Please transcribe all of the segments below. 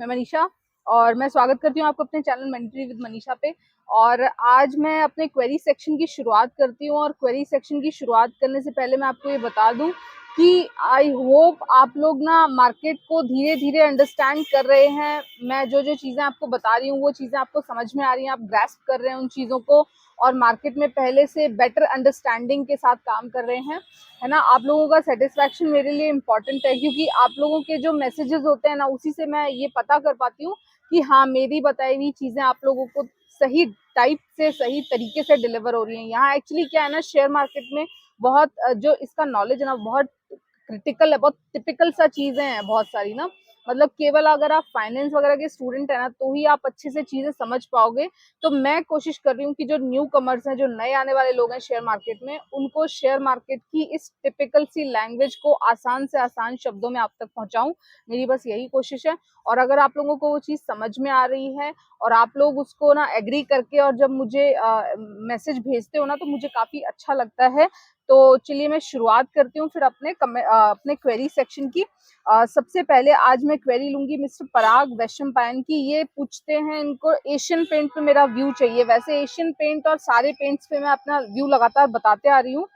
मैं मनीषा और मैं स्वागत करती हूँ आपको अपने चैनल मनी विद मनीषा पे। और आज मैं अपने क्वेरी सेक्शन की शुरुआत करती हूँ। और क्वेरी सेक्शन की शुरुआत करने से पहले मैं आपको ये बता दूं कि आई होप आप लोग ना मार्केट को धीरे धीरे अंडरस्टैंड कर रहे हैं। मैं जो जो चीज़ें आपको बता रही हूँ वो चीज़ें आपको समझ में आ रही हैं, आप ग्रैस्प कर रहे हैं उन चीज़ों को और मार्केट में पहले से बेटर अंडरस्टैंडिंग के साथ काम कर रहे हैं, है ना। आप लोगों का सेटिस्फैक्शन मेरे लिए इम्पोर्टेंट है, क्योंकि आप लोगों के जो मैसेजेस होते हैं ना, उसी से मैं ये पता कर पाती हूँ कि हाँ, मेरी बताई हुई चीज़ें आप लोगों को सही टाइप से, सही तरीके से डिलीवर हो रही हैं। यहाँ एक्चुअली क्या है ना, शेयर मार्केट में बहुत जो इसका नॉलेज है ना, बहुत क्रिटिकल है, बहुत टिपिकल सा चीज़ें हैं बहुत सारी ना। मतलब केवल अगर आप फाइनेंस वगैरह के स्टूडेंट है ना, तो ही आप अच्छे से चीज़ें समझ पाओगे। तो मैं कोशिश कर रही हूँ कि जो न्यू कमर्स हैं, जो नए आने वाले लोग हैं शेयर मार्केट में, उनको शेयर मार्केट की इस टिपिकल सी लैंग्वेज को आसान से आसान शब्दों में आप तक पहुंचाऊं। मेरी बस यही कोशिश है। और अगर आप लोगों को वो चीज़ समझ में आ रही है और आप लोग उसको ना एग्री करके और जब मुझे मैसेज भेजते हो ना, तो मुझे काफ़ी अच्छा लगता है। तो चलिए मैं शुरुआत करती हूँ फिर अपने क्वेरी सेक्शन की। सबसे पहले आज मैं क्वेरी लूंगी मिस्टर पराग वैशंपायन की। ये पूछते हैं, इनको एशियन पेंट पे मेरा व्यू चाहिए। वैसे एशियन पेंट और सारे पेंट्स पे मैं अपना व्यू लगातार बताते आ रही हूँ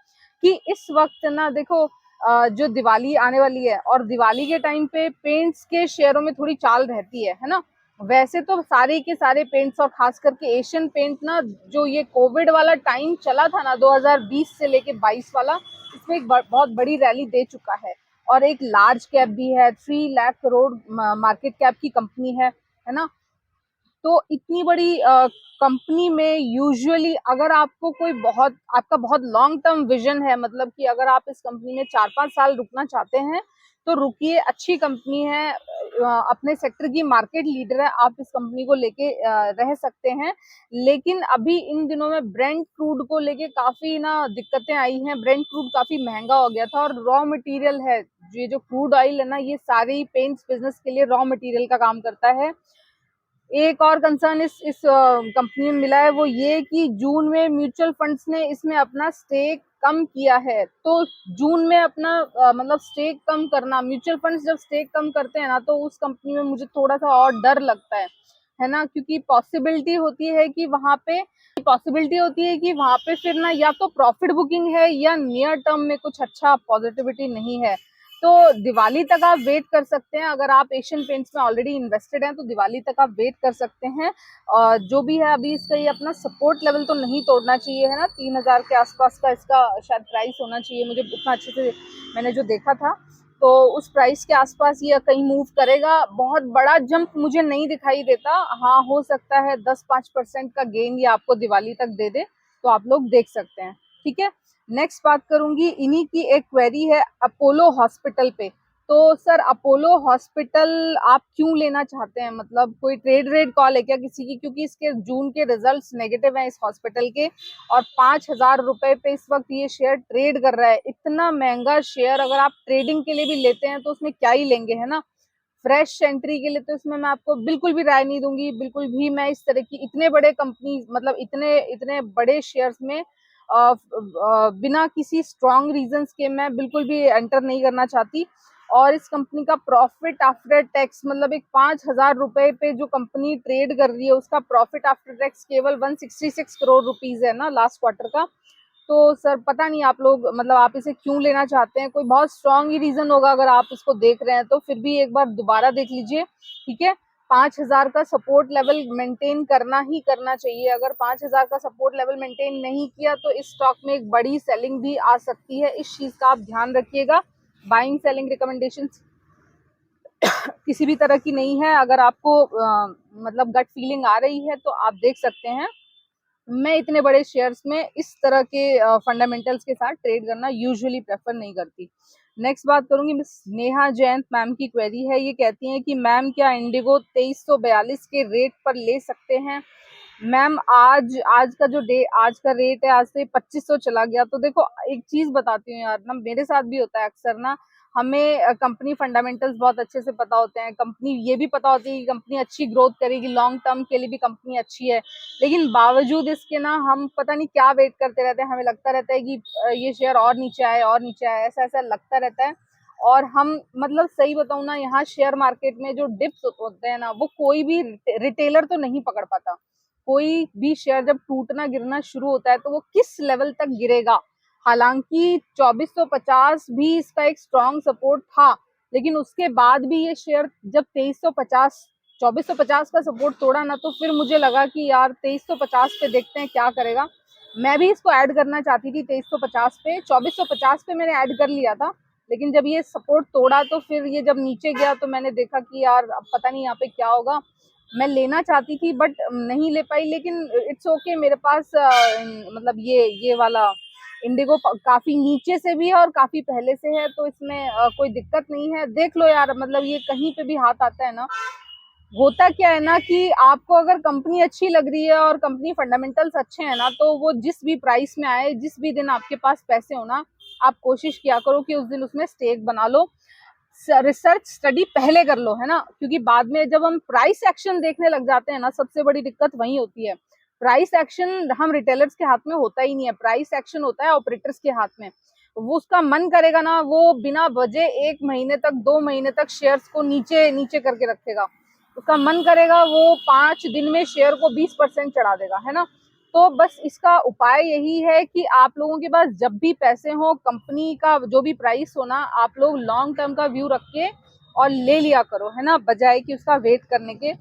कि इस वक्त ना देखो, जो दिवाली आने वाली है और दिवाली के टाइम पे पेंट्स के शेयरों में थोड़ी चाल रहती है ना। वैसे तो सारे के सारे पेंट्स और खास करके एशियन पेंट ना, जो ये कोविड वाला टाइम चला था ना 2020 से लेके 22 वाला, इसमें एक बहुत बड़ी रैली दे चुका है। और एक लार्ज कैप भी है, 3 लाख करोड़ मार्केट कैप की कंपनी है ना। तो इतनी बड़ी कंपनी में यूजुअली अगर आपको कोई आपका बहुत लॉन्ग टर्म विजन है, मतलब कि अगर आप इस कंपनी में 4-5 साल रुकना चाहते हैं तो रुकिए। अच्छी कंपनी है, अपने सेक्टर की मार्केट लीडर है, आप इस कंपनी को लेके रह सकते हैं। लेकिन अभी इन दिनों में ब्रेंट क्रूड को लेके काफी ना दिक्कतें आई हैं। ब्रेंट क्रूड काफी महंगा हो गया था और रॉ मटेरियल है, ये जो क्रूड ऑयल है ना, ये सारी पेंट्स बिजनेस के लिए रॉ मटेरियल का काम करता है। एक और कंसर्न इस कंपनी में मिला है, वो ये कि जून में म्यूचुअल फंड्स ने इसमें अपना स्टेक कम किया है। तो जून में अपना मतलब स्टेक कम करना, म्यूचुअल फंड्स जब स्टेक कम करते हैं ना, तो उस कंपनी में मुझे थोड़ा सा और डर लगता है ना। क्योंकि पॉसिबिलिटी होती है कि वहां पे फिर ना या तो प्रॉफिट बुकिंग है या नियर टर्म में कुछ अच्छा पॉजिटिविटी नहीं है। तो दिवाली तक आप वेट कर सकते हैं। अगर आप एशियन पेंट्स में ऑलरेडी इन्वेस्टेड हैं तो दिवाली तक आप वेट कर सकते हैं। और जो भी है अभी इसका ये अपना सपोर्ट लेवल तो नहीं तोड़ना चाहिए, है ना। 3,000 के आसपास का इसका शायद प्राइस होना चाहिए, मुझे उतना अच्छे से मैंने जो देखा था। तो उस प्राइस के आसपास ये कहीं मूव करेगा। बहुत बड़ा जंप मुझे नहीं दिखाई देता। हाँ, हो सकता है 10-5% का गेन ये आपको दिवाली तक दे दे, तो आप लोग देख सकते हैं। ठीक है, नेक्स्ट बात करूंगी, इन्हीं की एक क्वेरी है अपोलो हॉस्पिटल पे। तो सर, अपोलो हॉस्पिटल आप क्यों लेना चाहते हैं? मतलब कोई ट्रेड रेड कॉल है क्या किसी की? क्योंकि इसके जून के रिजल्ट्स नेगेटिव हैं इस हॉस्पिटल के, और 5,000 रुपए पे इस वक्त ये शेयर ट्रेड कर रहा है। इतना महंगा शेयर अगर आप ट्रेडिंग के लिए भी लेते हैं तो उसमें क्या ही लेंगे, है ना। फ्रेश एंट्री के लिए तो इसमें मैं आपको बिल्कुल भी राय नहीं दूंगी। बिल्कुल भी मैं इस तरह की इतने बड़े कंपनी, मतलब इतने इतने बड़े शेयर्स में बिना किसी स्ट्रॉन्ग रीजंस के मैं बिल्कुल भी एंटर नहीं करना चाहती। और इस कंपनी का प्रॉफिट आफ्टर टैक्स, मतलब एक 5,000 रुपए पे जो कंपनी ट्रेड कर रही है, उसका प्रॉफिट आफ्टर टैक्स केवल 166 करोड़ रुपीज है ना लास्ट क्वार्टर का। तो सर पता नहीं आप लोग, मतलब आप इसे क्यों लेना चाहते हैं? कोई बहुत स्ट्रॉन्ग ही रीजन होगा। अगर आप इसको देख रहे हैं तो फिर भी एक बार दोबारा देख लीजिए। ठीक है, 5,000 का सपोर्ट लेवल मेंटेन करना ही करना चाहिए। अगर 5,000 का सपोर्ट लेवल मेंटेन नहीं किया तो इस स्टॉक में एक बड़ी सेलिंग भी आ सकती है। इस चीज का आप ध्यान रखिएगा। बाइंग सेलिंग रिकमेंडेशंस किसी भी तरह की नहीं है। अगर आपको मतलब गट फीलिंग आ रही है तो आप देख सकते हैं। मैं इतने बड़े शेयर्स में इस तरह के फंडामेंटल्स के साथ ट्रेड करना यूजुअली प्रेफर नहीं करती। नेक्स्ट बात करूंगी मिस नेहा जयंत मैम की क्वेरी है। ये कहती हैं कि मैम क्या इंडिगो 2342 के रेट पर ले सकते हैं? मैम आज आज का जो डे आज का रेट है, आज से 2500 चला गया। तो देखो, एक चीज बताती हूँ यार ना, मेरे साथ भी होता है अक्सर ना। हमें कंपनी फंडामेंटल्स बहुत अच्छे से पता होते हैं, कंपनी ये भी पता होती है कि कंपनी अच्छी ग्रोथ करेगी, लॉन्ग टर्म के लिए भी कंपनी अच्छी है। लेकिन बावजूद इसके ना हम पता नहीं क्या वेट करते रहते हैं। हमें लगता रहता है कि ये शेयर और नीचे आए और नीचे आए, ऐसा ऐसा लगता रहता है। और हम मतलब सही बताऊं ना, यहाँ शेयर मार्केट में जो डिप्स होते हैं ना, वो कोई भी रिटेलर तो नहीं पकड़ पाता। कोई भी शेयर जब टूटना गिरना शुरू होता है तो वो किस लेवल तक गिरेगा। हालांकि 2450 भी इसका एक स्ट्रॉन्ग सपोर्ट था, लेकिन उसके बाद भी ये शेयर जब 2350 2450 का सपोर्ट तोड़ा ना, तो फिर मुझे लगा कि यार 2350 पे देखते हैं क्या करेगा। मैं भी इसको ऐड करना चाहती थी 2350 पे, 2450 पे मैंने ऐड कर लिया था, लेकिन जब ये सपोर्ट तोड़ा तो फिर ये जब नीचे गया तो मैंने देखा कि यार अब पता नहीं यहाँ पे क्या होगा। मैं लेना चाहती थी बट नहीं ले पाई, लेकिन इट्स ओके मेरे पास मतलब ये वाला इंडिगो काफी नीचे से भी है और काफी पहले से है, तो इसमें कोई दिक्कत नहीं है। देख लो यार, मतलब ये कहीं पे भी हाथ आता है ना। होता क्या है ना कि आपको अगर कंपनी अच्छी लग रही है और कंपनी फंडामेंटल्स अच्छे हैं ना, तो वो जिस भी प्राइस में आए, जिस भी दिन आपके पास पैसे हो ना, आप कोशिश किया करो कि उस दिन उसमें स्टेक बना लो। रिसर्च स्टडी पहले कर लो, है ना, क्योंकि बाद में जब हम प्राइस एक्शन देखने लग जाते हैं ना, सबसे बड़ी दिक्कत वही होती है। प्राइस एक्शन हम रिटेलर्स के हाथ में होता ही नहीं है, प्राइस एक्शन होता है ऑपरेटर्स के हाथ में। वो उसका मन करेगा ना, वो बिना वजह 1 महीने तक 2 महीने तक शेयर्स को नीचे नीचे करके रखेगा। उसका मन करेगा वो 5 दिन में शेयर को 20% चढ़ा देगा, है ना। तो बस इसका उपाय यही है कि आप लोगों के पास जब भी पैसे हो, कंपनी का जो भी प्राइस हो ना, आप लोग लॉन्ग टर्म का व्यू रख के और ले लिया करो, है ना, बजाय कि उसका वेट करने के।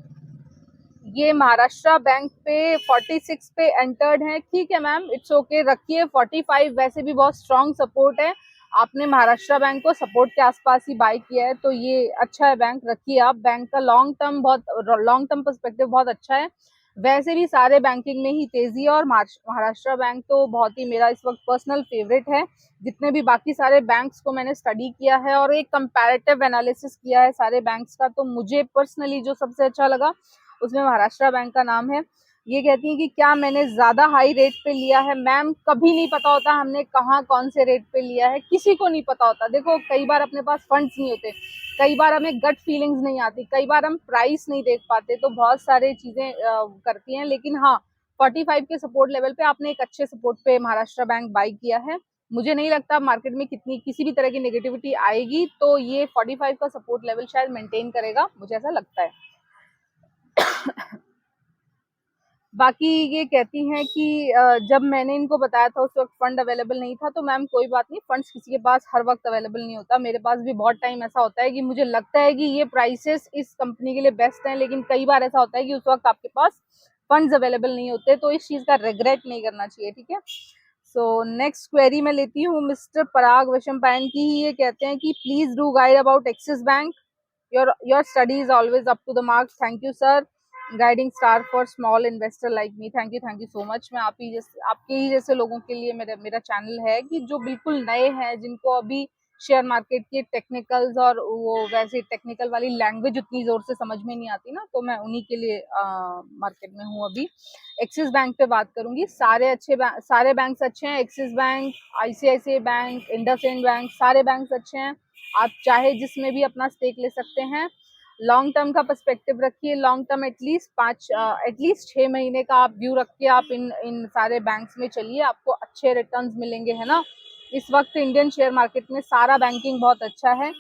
ये महाराष्ट्र बैंक पे 46 पे एंटर्ड है, ठीक है मैम, इट्स ओके, रखिए। 45 वैसे भी बहुत स्ट्रॉन्ग सपोर्ट है। आपने महाराष्ट्र बैंक को सपोर्ट के आसपास ही बाय किया है, तो ये अच्छा है बैंक, रखिए आप। बैंक का लॉन्ग टर्म पर्सपेक्टिव बहुत अच्छा है। वैसे भी सारे बैंकिंग में ही तेजी है, और महाराष्ट्र बैंक तो बहुत ही मेरा इस वक्त पर्सनल फेवरेट है। जितने भी बाकी सारे बैंक्स को मैंने स्टडी किया है और एक कंपैरेटिव एनालिसिस किया है सारे बैंक्स का, तो मुझे पर्सनली जो सबसे अच्छा लगा उसमें महाराष्ट्र बैंक का नाम है। ये कहती है कि क्या मैंने ज्यादा हाई रेट पे लिया है? मैम, कभी नहीं पता होता हमने कहाँ कौन से रेट पे लिया है, किसी को नहीं पता होता। देखो, कई बार अपने पास फंड्स नहीं होते, कई बार हमें गट फीलिंग्स नहीं आती, कई बार हम प्राइस नहीं देख पाते, तो बहुत सारी चीजें करती हैं। लेकिन हाँ, 45 के सपोर्ट लेवल पे आपने एक अच्छे सपोर्ट पे महाराष्ट्र बैंक बाई किया है। मुझे नहीं लगता मार्केट में किसी भी तरह की नेगेटिविटी आएगी, तो ये 45 का सपोर्ट लेवल शायद मेंटेन करेगा, मुझे ऐसा लगता है। बाकी ये कहती हैं कि जब मैंने इनको बताया था उस वक्त फंड अवेलेबल नहीं था, तो मैम कोई बात नहीं, फंड्स किसी के पास हर वक्त अवेलेबल नहीं होता। मेरे पास भी बहुत टाइम ऐसा होता है कि मुझे लगता है कि ये प्राइसेस इस कंपनी के लिए बेस्ट हैं, लेकिन कई बार ऐसा होता है कि उस वक्त आपके पास फंड्स अवेलेबल नहीं होते, तो इस चीज का रिग्रेट नहीं करना चाहिए, ठीक है। सो नेक्स्ट क्वेरी मैं लेती हूँ मिस्टर पराग वशमपायन की ही। ये कहते हैं कि please do guide about axis bank, your study is always up to the mark, thank you sir, guiding star for small investor like me. Thank you so much. मैं आपके ही जैसे लोगों के लिए मेरा चैनल है, कि जो बिल्कुल नए हैं, जिनको अभी शेयर मार्केट के टेक्निकल्स और वो वैसे टेक्निकल वाली लैंग्वेज उतनी जोर से समझ में नहीं आती ना, तो मैं उन्हीं के लिए मार्केट में हूँ अभी। एक्सिस बैंक पे बात करूंगी। सारे बैंक्स अच्छे हैं, axis bank, ICICI bank, IndusInd bank, सारे बैंक्स अच्छे हैं। आप चाहे जिसमें भी अपना स्टेक ले सकते हैं। लॉन्ग टर्म का पर्सपेक्टिव रखिए, लॉन्ग टर्म एटलीस्ट 6 महीने का आप व्यू रख के आप इन सारे बैंक्स में चलिए, आपको अच्छे रिटर्न्स मिलेंगे, है ना। इस वक्त इंडियन शेयर मार्केट में सारा बैंकिंग बहुत अच्छा है।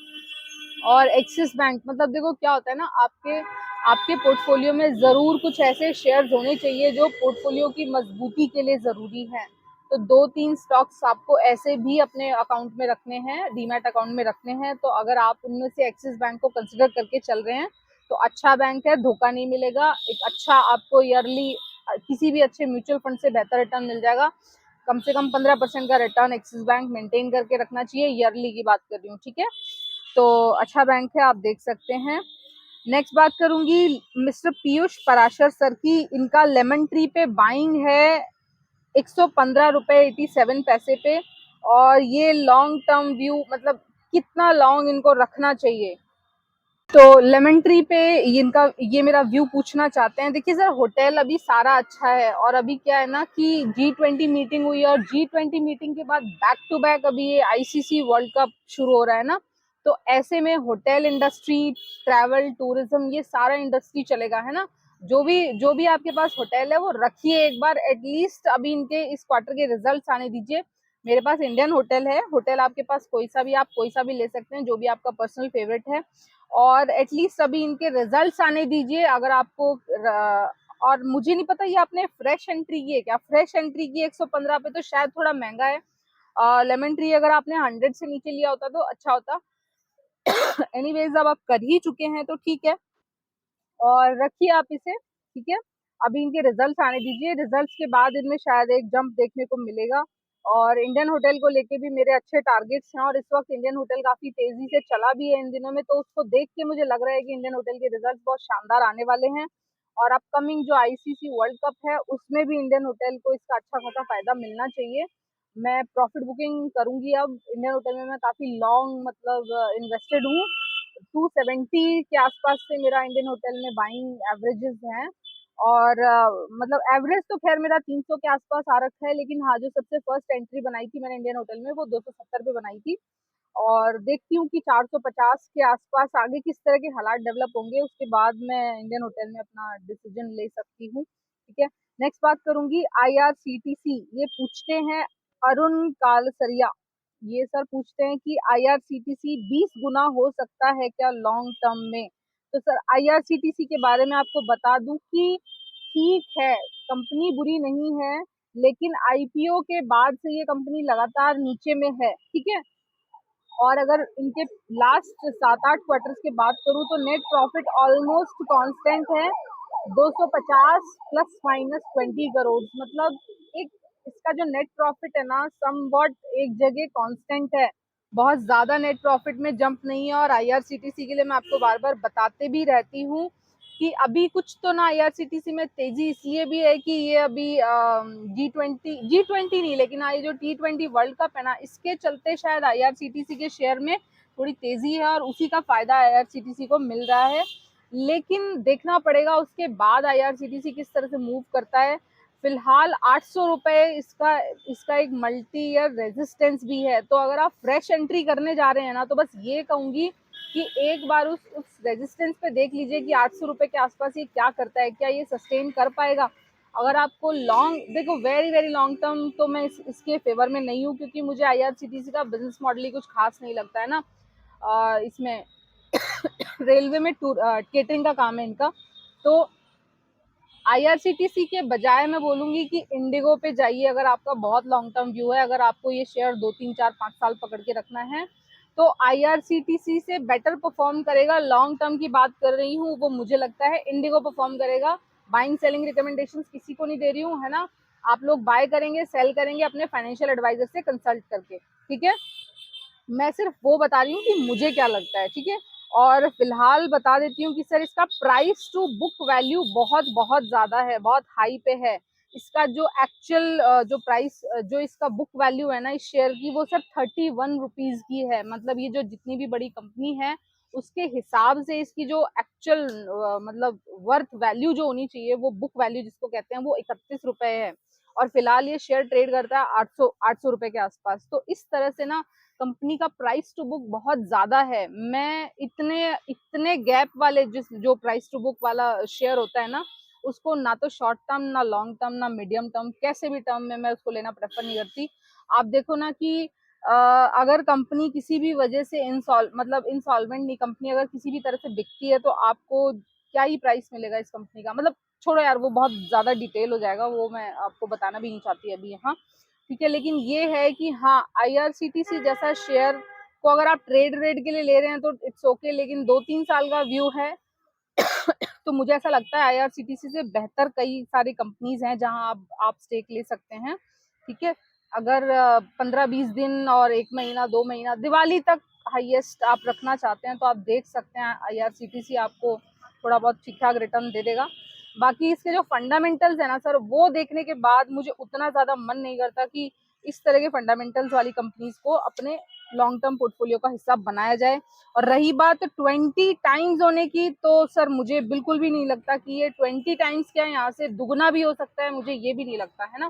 और एक्सिस बैंक, मतलब देखो क्या होता है ना, आपके आपके पोर्टफोलियो में जरूर कुछ ऐसे शेयर्स होने चाहिए जो पोर्टफोलियो की मजबूती के लिए जरूरी है। तो 2-3 स्टॉक्स आपको ऐसे भी अपने अकाउंट में रखने हैं, डीमैट अकाउंट में रखने हैं। तो अगर आप उनमें से एक्सिस बैंक को कंसिडर करके चल रहे हैं, तो अच्छा बैंक है, धोखा नहीं मिलेगा, एक अच्छा आपको ईयरली किसी भी अच्छे म्यूचुअल फंड से बेहतर रिटर्न मिल जाएगा। कम से कम 15% का रिटर्न एक्सिस बैंक मेंटेन करके रखना चाहिए, ईयरली की बात कर रही हूँ, ठीक है। तो अच्छा बैंक है, आप देख सकते हैं। नेक्स्ट बात करूंगी मिस्टर पीयूष पराशर सर की। इनका लेमन ट्री पे बाइंग है 115 रुपए 87 पैसे पे, और ये लॉन्ग टर्म व्यू, मतलब कितना लॉन्ग इनको रखना चाहिए। तो लेमन ट्री पे ये मेरा व्यू पूछना चाहते हैं। देखिए सर, होटल अभी सारा अच्छा है, और अभी क्या है ना कि G20 मीटिंग हुई, और G20 मीटिंग के बाद बैक टू बैक अभी ये ICC वर्ल्ड कप शुरू हो रहा है ना, तो ऐसे में होटल इंडस्ट्री, ट्रैवल, टूरिज्म, ये सारा इंडस्ट्री चलेगा, है ना। जो भी आपके पास होटल है वो रखिए एक बार एटलीस्ट, अभी इनके इस क्वार्टर के रिजल्ट्स आने दीजिए। मेरे पास इंडियन होटल है। होटल आपके पास कोई सा भी, आप कोई सा भी ले सकते हैं, जो भी आपका पर्सनल फेवरेट है। और एटलीस्ट अभी इनके रिजल्ट्स आने दीजिए अगर आपको। और मुझे नहीं पता ये आपने फ्रेश एंट्री की है क्या? फ्रेश एंट्री की 115 पे तो शायद थोड़ा महंगा है। लेमन ट्री अगर आपने 100 से नीचे लिया होता तो अच्छा होता। एनीवेज अब आप कर ही चुके हैं तो ठीक है, और रखिए आप इसे, ठीक है। अभी इनके रिजल्ट्स आने दीजिए, रिजल्ट्स के बाद इनमें शायद एक जंप देखने को मिलेगा। और इंडियन होटल को लेके भी मेरे अच्छे टारगेट्स हैं, और इस वक्त इंडियन होटल काफी तेजी से चला भी है इन दिनों में, तो उसको देख के मुझे लग रहा है कि इंडियन होटल के रिजल्ट्स बहुत शानदार आने वाले हैं। और अपकमिंग जो आईसीसी वर्ल्ड कप है उसमें भी इंडियन होटल को इसका अच्छा खासा फायदा मिलना चाहिए। मैं प्रॉफिट बुकिंग करूंगी अब इंडियन होटल में। मैं काफी लॉन्ग मतलब इन्वेस्टेड हूँ। 270 के आसपास से मेरा इंडियन होटल में बाइंग एवरेजेस हैं। और मतलब एवरेज तो खैर मेरा 300 के आसपास आ रखा है, लेकिन हाँ, जो सबसे फर्स्ट एंट्री बनाई थी मैंने इंडियन होटल में वो 270 पे बनाई थी। और देखती हूँ कि 450 के आसपास आगे किस तरह के हालात डेवलप होंगे, उसके बाद मैं इंडियन होटल में अपना डिसीजन ले सकती हूँ, ठीक है। नेक्स्ट बात करूंगी आईआरसीटीसी। ये पूछते हैं अरुण कालसरिया। ये सर पूछते हैं कि आईआरसीटीसी 20 गुना हो सकता है क्या लॉन्ग टर्म में? तो सर आईआरसीटीसी के बारे में आपको बता दूं कि ठीक है, कंपनी बुरी नहीं है, लेकिन आईपीओ के बाद से ये कंपनी लगातार नीचे में है, ठीक है। और अगर इनके लास्ट 7-8 क्वार्टर्स की बात करूं तो नेट प्रॉफिट ऑलमोस्ट कांस्टेंट है, 250 प्लस माइनस 20 करोड़। मतलब एक इसका जो नेट प्रॉफिट है ना, समवॉट एक जगह कांस्टेंट है, बहुत ज्यादा नेट प्रॉफिट में जंप नहीं है। और आईआरसीटीसी के लिए मैं आपको बार बार बताते भी रहती हूँ कि अभी कुछ तो ना आईआरसीटीसी में तेजी इसलिए भी है कि ये अभी G20 नहीं, लेकिन ये जो T20 वर्ल्ड कप है ना, इसके चलते शायद आईआरसीटीसी के शेयर में थोड़ी तेजी है, और उसी का फायदा आईआरसीटीसी को मिल रहा है। लेकिन देखना पड़ेगा उसके बाद आईआरसीटीसी किस तरह से मूव करता है। फिलहाल 800 रुपए इसका इसका एक मल्टी ईयर रेजिस्टेंस भी है। तो अगर आप फ्रेश एंट्री करने जा रहे हैं ना, तो बस ये कहूंगी कि एक बार उस रेजिस्टेंस पे देख लीजिए कि 800 रुपए के आसपास ये क्या करता है, क्या ये सस्टेन कर पाएगा। अगर आपको लॉन्ग देखो, वेरी वेरी लॉन्ग टर्म तो मैं इसके फेवर में नहीं हूँ, क्योंकि मुझे आईआरसीटीसी का बिजनेस मॉडल ही कुछ खास नहीं लगता है ना। इसमें रेलवे में टूर केटरिंग का काम है इनका। तो आईआरसीटीसी के बजाय मैं बोलूंगी कि इंडिगो पे जाइए, अगर आपका बहुत लॉन्ग टर्म व्यू है, अगर आपको ये शेयर 2 3 4 5 साल पकड़ के रखना है, तो आईआरसीटीसी से बेटर परफॉर्म करेगा। लॉन्ग टर्म की बात कर रही हूँ, वो मुझे लगता है इंडिगो परफॉर्म करेगा। बाइंग सेलिंग रिकमेंडेशन किसी को नहीं दे रही हूँ, है ना। आप लोग बाय करेंगे, सेल करेंगे अपने फाइनेंशियल एडवाइजर से कंसल्ट करके, ठीक है। मैं सिर्फ वो बता रही हूँ कि मुझे क्या लगता है, ठीक है। और फिलहाल बता देती हूँ कि सर इसका प्राइस टू बुक वैल्यू बहुत बहुत ज्यादा है, बहुत हाई पे है। इसका जो एक्चुअल जो प्राइस जो इसका बुक वैल्यू है ना इस शेयर की, वो सर 31 रुपीज की है। मतलब ये जो जितनी भी बड़ी कंपनी है उसके हिसाब से इसकी जो एक्चुअल मतलब वर्थ वैल्यू जो होनी चाहिए, वो बुक वैल्यू जिसको कहते हैं, वो 31 रुपए है। और फिलहाल ये शेयर ट्रेड करता है 800 रुपए के आसपास। तो इस तरह से ना कंपनी का प्राइस टू बुक बहुत ज्यादा है। मैं इतने इतने गैप वाले जो प्राइस टू बुक वाला शेयर होता है ना, उसको ना तो शॉर्ट टर्म, ना लॉन्ग टर्म, ना मीडियम टर्म, कैसे भी टर्म में मैं उसको लेना प्रेफर नहीं करती। आप देखो ना कि अगर कंपनी किसी भी वजह से इंसॉल्वेंट नहीं, कंपनी अगर किसी भी तरह से बिकती है, तो आपको क्या ही प्राइस मिलेगा इस कंपनी का। मतलब छोड़ो यार, वो बहुत ज्यादा डिटेल हो जाएगा, वो मैं आपको बताना भी नहीं चाहती अभी यहाँ, ठीक है। लेकिन ये है कि हाँ, आईआरसीटीसी जैसा शेयर को अगर आप ट्रेड रेड के लिए ले रहे हैं तो इट्स ओके, लेकिन 2 3 साल का व्यू है तो मुझे ऐसा लगता है आईआरसीटीसी से बेहतर कई सारी कंपनीज हैं जहां आप स्टेक ले सकते हैं, ठीक है। अगर 15 20 दिन और 1 महीना 2 महीना दिवाली तक हाईएस्ट आप रखना चाहते हैं, तो आप देख सकते हैं आईआरसीटीसी आपको थोड़ा बहुत ठीक ठाक रिटर्न दे देगा। बाकी इसके जो फंडामेंटल्स है ना सर, वो देखने के बाद मुझे उतना ज्यादा मन नहीं करता कि इस तरह के फंडामेंटल्स वाली कंपनीज को अपने लॉन्ग टर्म पोर्टफोलियो का हिस्सा बनाया जाए। और रही बात 20 टाइम्स होने की, तो सर मुझे बिल्कुल भी नहीं लगता कि ये 20 टाइम्स क्या, यहाँ से दुगना भी हो सकता है, मुझे ये भी नहीं लगता है ना।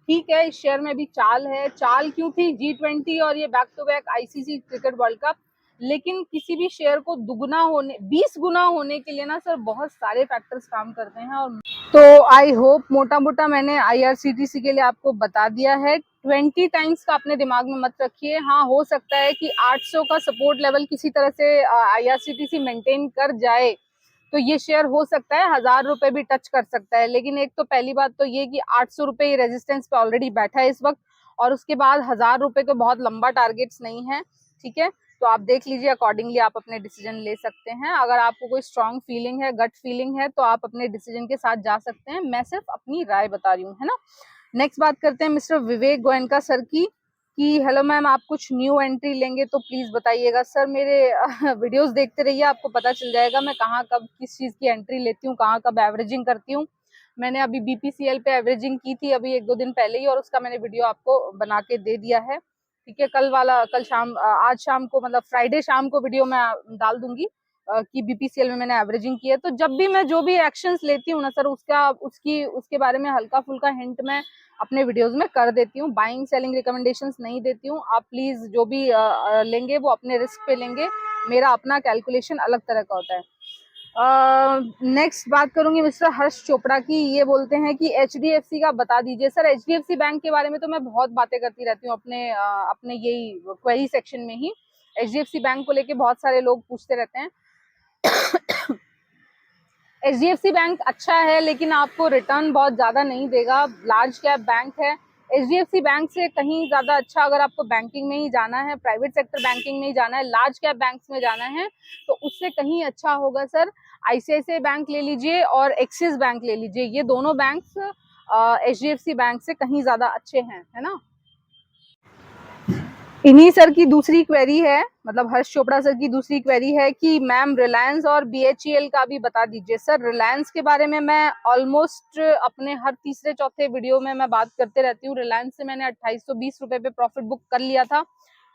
ठीक है, इस शेयर में भी चाल है। चाल क्यों थी? G20 और ये back to back ICC cricket world cup. लेकिन किसी भी शेयर को दुगना होने 20 गुना होने के लिए ना सर बहुत सारे फैक्टर्स काम करते हैं। और तो आई होप मोटा मोटा मैंने आईआरसीटीसी के लिए आपको बता दिया है। 20 टाइम्स का अपने दिमाग में मत रखिए। हाँ, हो सकता है कि 800 का सपोर्ट लेवल किसी तरह से IRCTC मेंटेन कर जाए तो ये शेयर हो सकता है 1000 रुपए भी टच कर सकता है। लेकिन एक तो पहली बात तो ये कि 800 रुपए ये रेजिस्टेंस पे ऑलरेडी बैठा है इस वक्त, और उसके बाद 1000 रुपए तो बहुत लंबा टारगेट्स नहीं है। ठीक है, तो आप देख लीजिए, अकॉर्डिंगली आप अपने डिसीजन ले सकते हैं। अगर आपको कोई स्ट्रांग फीलिंग है, गट फीलिंग है, तो आप अपने डिसीजन के साथ जा सकते हैं। मैं सिर्फ अपनी राय बता रही हूँ, है ना। नेक्स्ट बात करते हैं मिस्टर विवेक गोयनका सर की, कि हेलो मैम, आप कुछ न्यू एंट्री लेंगे तो प्लीज बताइएगा। सर मेरे वीडियोस देखते रहिए, आपको पता चल जाएगा मैं कहाँ कब किस चीज की एंट्री लेती हूँ, कहाँ कब एवरेजिंग करती हूँ। मैंने अभी BPCL पे एवरेजिंग की थी अभी 1-2 दिन पहले ही, और उसका मैंने वीडियो आपको बना के दे दिया है। ठीक है, कल शाम, आज शाम को, मतलब फ्राइडे शाम को वीडियो मैं डाल दूंगी कि BPCL में मैंने एवरेजिंग की है। तो जब भी मैं जो भी एक्शंस लेती हूँ ना सर, उसके बारे में हल्का फुल्का हिंट मैं अपने वीडियोस में कर देती हूँ। बाइंग सेलिंग रिकमेंडेशंस नहीं देती हूँ। आप प्लीज जो भी लेंगे वो अपने रिस्क पे लेंगे, मेरा अपना कैलकुलेशन अलग तरह का होता है। नेक्स्ट बात करूंगी मिस्टर हर्ष चोपड़ा की, ये बोलते हैं कि HDFC का बता दीजिए। सर HDFC बैंक के बारे में तो मैं बहुत बातें करती रहती हूँ अपने यही क्वेरी सेक्शन में ही। HDFC बैंक को लेके बहुत सारे लोग पूछते रहते हैं। HDFC बैंक अच्छा है, लेकिन आपको रिटर्न बहुत ज्यादा नहीं देगा। लार्ज कैप बैंक है। HDFC बैंक से कहीं ज्यादा अच्छा, अगर आपको बैंकिंग में ही जाना है, प्राइवेट सेक्टर बैंकिंग में ही जाना है, लार्ज कैप बैंक्स में जाना है, तो उससे कहीं अच्छा होगा सर ICICI बैंक ले लीजिए और एक्सिस बैंक ले लीजिए। ये दोनों बैंक्स HDFC बैंक से कहीं ज्यादा अच्छे हैं, है ना। इन्हीं सर की दूसरी क्वेरी है, मतलब हर्ष चोपड़ा सर की दूसरी क्वेरी है कि मैम रिलायंस और BHEL का भी बता दीजिए। सर रिलायंस के बारे में मैं ऑलमोस्ट अपने हर तीसरे चौथे वीडियो में मैं बात करते रहती हूँ। रिलायंस से मैंने 2820 रुपए पे प्रॉफिट बुक कर लिया था,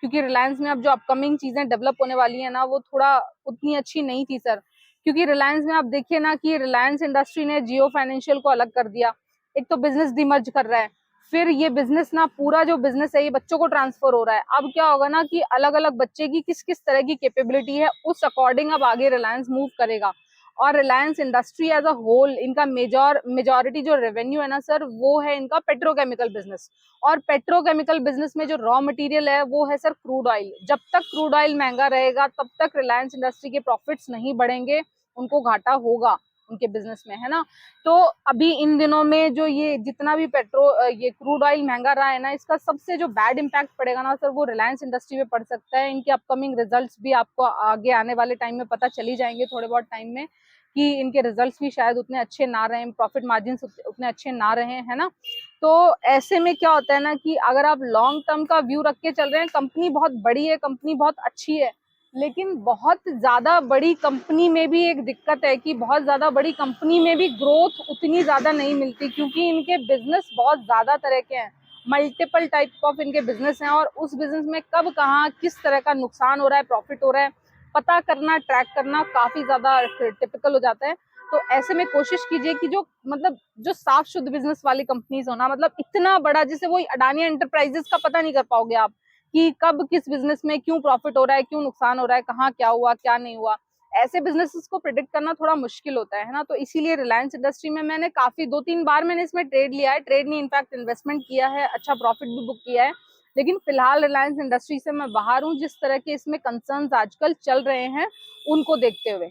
क्योंकि रिलायंस में अब जो अपकमिंग चीजें डेवलप होने वाली है ना, वो थोड़ा उतनी अच्छी नहीं थी सर। क्योंकि रिलायंस में आप देखिए ना कि रिलायंस इंडस्ट्री ने जियो फाइनेंशियल को अलग कर दिया, एक तो बिजनेस डिमर्ज कर रहा है, फिर ये बिजनेस ना, पूरा जो बिजनेस है ये बच्चों को ट्रांसफर हो रहा है। अब क्या होगा ना कि अलग अलग बच्चे की किस किस तरह की कैपेबिलिटी है, उस अकॉर्डिंग अब आगे रिलायंस मूव करेगा। और Reliance industry as a whole, इनका मेजॉरिटी जो रेवेन्यू है ना सर, वो है इनका पेट्रोकेमिकल बिजनेस। और पेट्रोकेमिकल बिजनेस में जो रॉ मटेरियल है वो है सर क्रूड ऑयल। जब तक क्रूड ऑयल महंगा रहेगा तब तक रिलायंस इंडस्ट्री के प्रॉफिट्स नहीं बढ़ेंगे, उनको घाटा होगा उनके बिजनेस में, है ना। तो अभी इन दिनों में जो ये जितना भी ये क्रूड ऑयल महंगा रहा है ना, इसका सबसे जो बैड इम्पैक्ट पड़ेगा ना सर, वो रिलायंस इंडस्ट्री पे पड़ सकता है। इनके अपकमिंग रिजल्ट्स भी आपको आगे आने वाले टाइम में पता चली जाएंगे, थोड़े बहुत टाइम में, कि इनके रिजल्ट्स भी शायद उतने अच्छे ना रहे, प्रॉफिट मार्जिन उतने अच्छे ना रहे, है ना। तो ऐसे में क्या होता है ना कि अगर आप लॉन्ग टर्म का व्यू रख के चल रहे हैं, कंपनी बहुत बड़ी है, कंपनी बहुत अच्छी है, लेकिन बहुत ज्यादा बड़ी कंपनी में भी एक दिक्कत है कि बहुत ज्यादा बड़ी कंपनी में भी ग्रोथ उतनी ज्यादा नहीं मिलती, क्योंकि इनके बिजनेस बहुत ज्यादा तरह के हैं, मल्टीपल टाइप ऑफ इनके बिजनेस हैं, और उस बिजनेस में कब कहाँ किस तरह का नुकसान हो रहा है, प्रॉफिट हो रहा है, पता करना, ट्रैक करना काफी ज्यादा टिपिकल हो जाता है। तो ऐसे में कोशिश कीजिए कि जो साफ शुद्ध बिजनेस वाली कंपनीज हो ना, मतलब इतना बड़ा, जैसे वही अडानी एंटरप्राइजेस का पता नहीं कर पाओगे आप कि कब किस बिजनेस में क्यों प्रॉफिट हो रहा है, क्यों नुकसान हो रहा है, कहाँ क्या हुआ क्या नहीं हुआ। ऐसे बिजनेसेस को प्रिडिक्ट करना थोड़ा मुश्किल होता है ना। तो इसीलिए रिलायंस इंडस्ट्री में मैंने काफी 2-3 बार मैंने इसमें ट्रेड लिया है, ट्रेड नहीं इनफैक्ट इन्वेस्टमेंट किया है, अच्छा प्रॉफिट भी बुक किया है। लेकिन फिलहाल रिलायंस इंडस्ट्री से मैं बाहर हूँ, जिस तरह के इसमें कंसर्न्स आजकल चल रहे हैं उनको देखते हुए।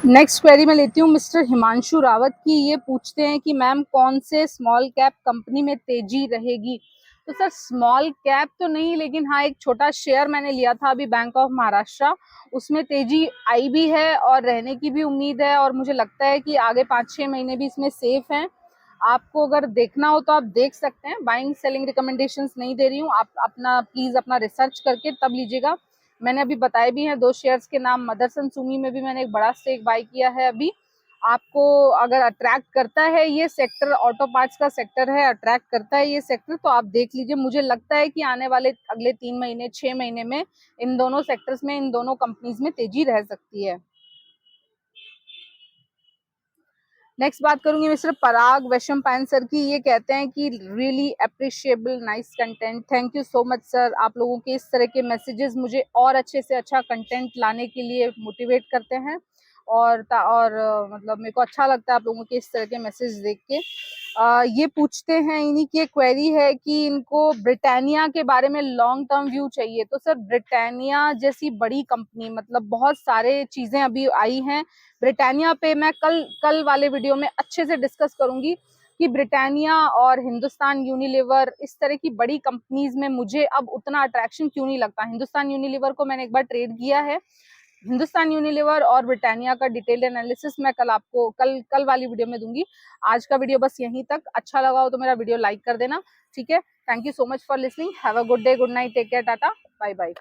नेक्स्ट क्वेरी में लेती हूँ मिस्टर हिमांशु रावत की, ये पूछते हैं कि मैम कौन से स्मॉल कैप कंपनी में तेजी रहेगी। तो सर स्मॉल कैप तो नहीं, लेकिन हाँ एक छोटा शेयर मैंने लिया था अभी बैंक ऑफ महाराष्ट्र, उसमें तेजी आई भी है और रहने की भी उम्मीद है, और मुझे लगता है कि आगे 5-6 महीने भी इसमें सेफ हैं। आपको अगर देखना हो तो आप देख सकते हैं, बाइंग सेलिंग रिकमेंडेशंस नहीं दे रही हूँ, आप अपना प्लीज अपना रिसर्च करके तब लीजिएगा। मैंने अभी बताए भी हैं 2 शेयर्स के नाम, मदरसन सुमी में भी मैंने एक बड़ा स्टेक बाय किया है अभी। आपको अगर अट्रैक्ट करता है ये सेक्टर, ऑटो पार्ट्स का सेक्टर है, अट्रैक्ट करता है ये सेक्टर, तो आप देख लीजिए। मुझे लगता है कि आने वाले अगले 3 महीने 6 महीने में इन दोनों सेक्टर्स में, इन दोनों कंपनीज में तेजी रह सकती है। नेक्स्ट बात करूंगी मिस्टर पराग वैशंपायन सर की, ये कहते हैं कि really appreciable nice content, thank you so much sir. आप लोगों के इस तरह के मैसेजेस मुझे और अच्छे से अच्छा कंटेंट लाने के लिए मोटिवेट करते हैं, और मतलब मेरे को अच्छा लगता है आप लोगों के इस तरह के मैसेज देख के। ये पूछते हैं, इन्हीं की एक क्वेरी है कि इनको ब्रिटानिया के बारे में लॉन्ग टर्म व्यू चाहिए। तो सर ब्रिटानिया जैसी बड़ी कंपनी, मतलब बहुत सारे चीजें अभी आई हैं ब्रिटानिया पे, मैं कल वाले वीडियो में अच्छे से डिस्कस करूंगी कि ब्रिटानिया और हिंदुस्तान यूनिलीवर इस तरह की बड़ी कंपनीज में मुझे अब उतना अट्रैक्शन क्यों नहीं लगता। हिंदुस्तान यूनिलीवर को मैंने एक बार ट्रेड किया है। हिंदुस्तान यूनिलीवर और ब्रिटानिया का डिटेल्ड एनालिसिस मैं कल आपको कल वाली वीडियो में दूंगी। आज का वीडियो बस यहीं तक। अच्छा लगा हो तो मेरा वीडियो लाइक कर देना, ठीक है। Thank you so much for listening. Have a good day, good night, take care, टाटा, बाय बाय।